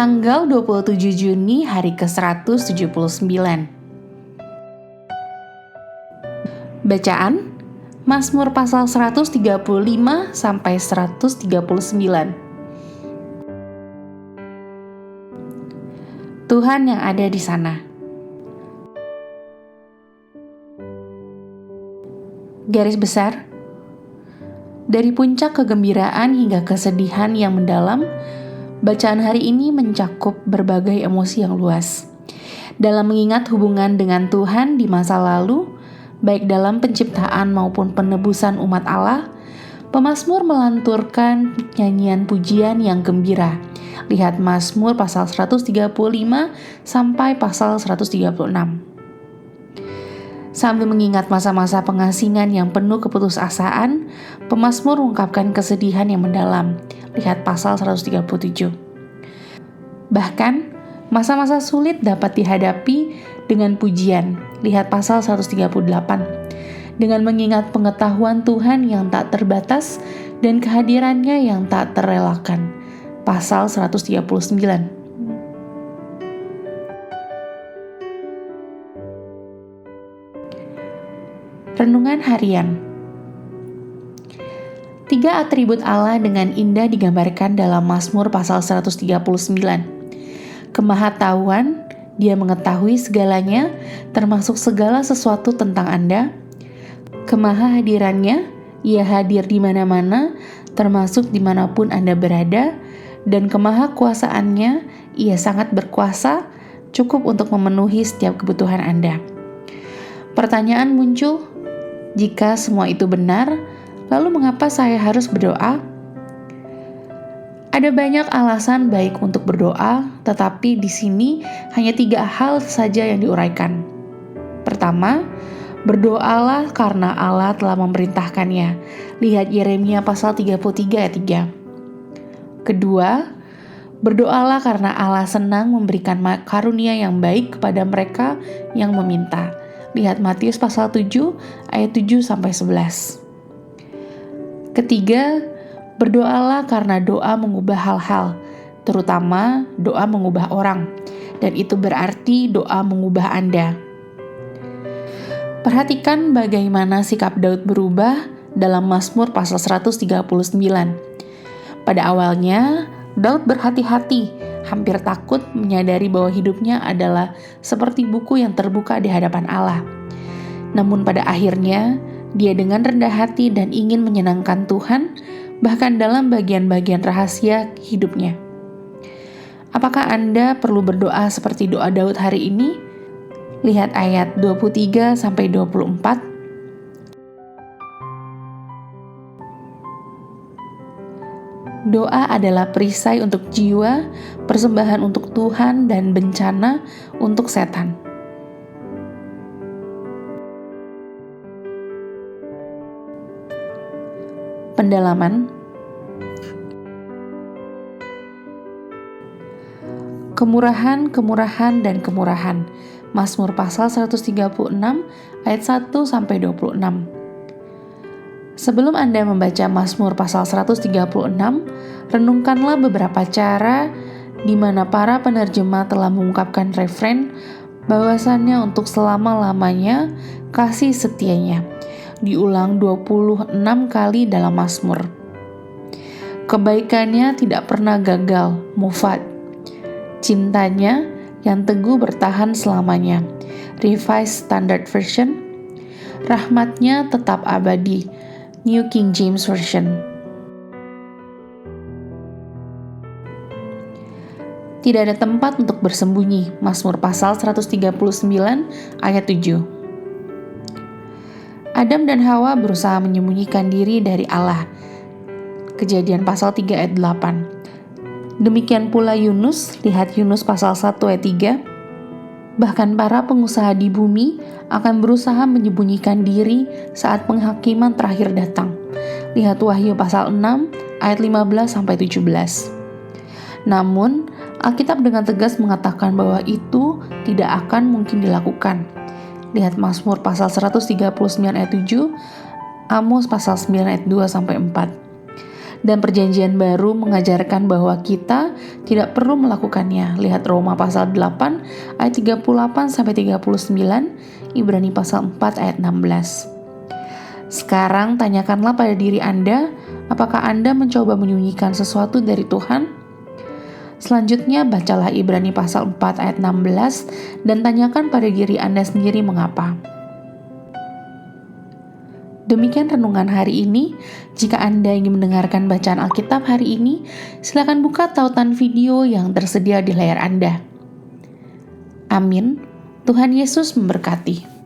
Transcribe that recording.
Tanggal 27 Juni hari ke-179. Bacaan Mazmur pasal 135 sampai 139. Tuhan yang ada di sana. Garis besar. Dari puncak kegembiraan hingga kesedihan yang mendalam, bacaan hari ini mencakup berbagai emosi yang luas. Dalam mengingat hubungan dengan Tuhan di masa lalu, baik dalam penciptaan maupun penebusan umat Allah, pemazmur melanturkan nyanyian pujian yang gembira. Lihat Mazmur pasal 135 sampai pasal 136. Sambil mengingat masa-masa pengasingan yang penuh keputusasaan, pemazmur mengungkapkan kesedihan yang mendalam. Lihat pasal 137. Bahkan, masa-masa sulit dapat dihadapi dengan pujian. Lihat pasal 138. Dengan mengingat pengetahuan Tuhan yang tak terbatas dan kehadirannya yang tak terelakkan. Pasal 139. Renungan Harian. 3 atribut Allah dengan indah digambarkan dalam Mazmur pasal 139. Kemahatauan, Dia mengetahui segalanya, termasuk segala sesuatu tentang Anda. Kemahahadirannya, Ia hadir di mana-mana, termasuk dimanapun Anda berada. Dan kemahakuasaannya, Ia sangat berkuasa, cukup untuk memenuhi setiap kebutuhan Anda. Pertanyaan muncul, jika semua itu benar, lalu mengapa saya harus berdoa? Ada banyak alasan baik untuk berdoa, tetapi di sini hanya 3 hal saja yang diuraikan. Pertama, berdoalah karena Allah telah memerintahkannya. Lihat Yeremia pasal 33 ayat 3. Kedua, berdoalah karena Allah senang memberikan karunia yang baik kepada mereka yang meminta. Lihat Matius pasal 7 ayat 7-11. Ketiga, berdoalah karena doa mengubah hal-hal, terutama doa mengubah orang, dan itu berarti doa mengubah Anda. Perhatikan bagaimana sikap Daud berubah dalam Mazmur pasal 139. Pada awalnya, Daud berhati-hati, hampir takut menyadari bahwa hidupnya adalah seperti buku yang terbuka di hadapan Allah. Namun pada akhirnya, dia dengan rendah hati dan ingin menyenangkan Tuhan, bahkan dalam bagian-bagian rahasia hidupnya. Apakah Anda perlu berdoa seperti doa Daud hari ini? Lihat ayat 23-24. Doa adalah perisai untuk jiwa, persembahan untuk Tuhan, dan bencana untuk setan. Pendalaman. Kemurahan, kemurahan, dan kemurahan. Mazmur pasal 136 ayat 1-26. Sebelum Anda membaca Mazmur pasal 136, renungkanlah beberapa cara di mana para penerjemah telah mengungkapkan refren bahwasannya untuk selama-lamanya kasih setianya. Diulang 26 kali dalam Mazmur. Kebaikannya tidak pernah gagal, mufat. Cintanya yang teguh bertahan selamanya. Revised Standard Version. Rahmatnya tetap abadi. New King James Version. Tidak ada tempat untuk bersembunyi. Mazmur pasal 139 ayat 7. Adam dan Hawa berusaha menyembunyikan diri dari Allah. Kejadian pasal 3 ayat 8. Demikian pula Yunus, lihat Yunus pasal 1 ayat 3. Bahkan para pengusaha di bumi akan berusaha menyembunyikan diri saat penghakiman terakhir datang. Lihat Wahyu pasal 6 ayat 15-17. Namun, Alkitab dengan tegas mengatakan bahwa itu tidak akan mungkin dilakukan. Lihat Mazmur pasal 139 ayat 7, Amos pasal 9 ayat 2-4. Dan perjanjian baru mengajarkan bahwa kita tidak perlu melakukannya. Lihat Roma pasal 8 ayat 38-39, Ibrani pasal 4 ayat 16. Sekarang tanyakanlah pada diri Anda, apakah Anda mencoba menyembunyikan sesuatu dari Tuhan? Selanjutnya bacalah Ibrani pasal 4 ayat 16 dan tanyakan pada diri Anda sendiri mengapa. Demikian renungan hari ini. Jika Anda ingin mendengarkan bacaan Alkitab hari ini, silakan buka tautan video yang tersedia di layar Anda. Amin. Tuhan Yesus memberkati.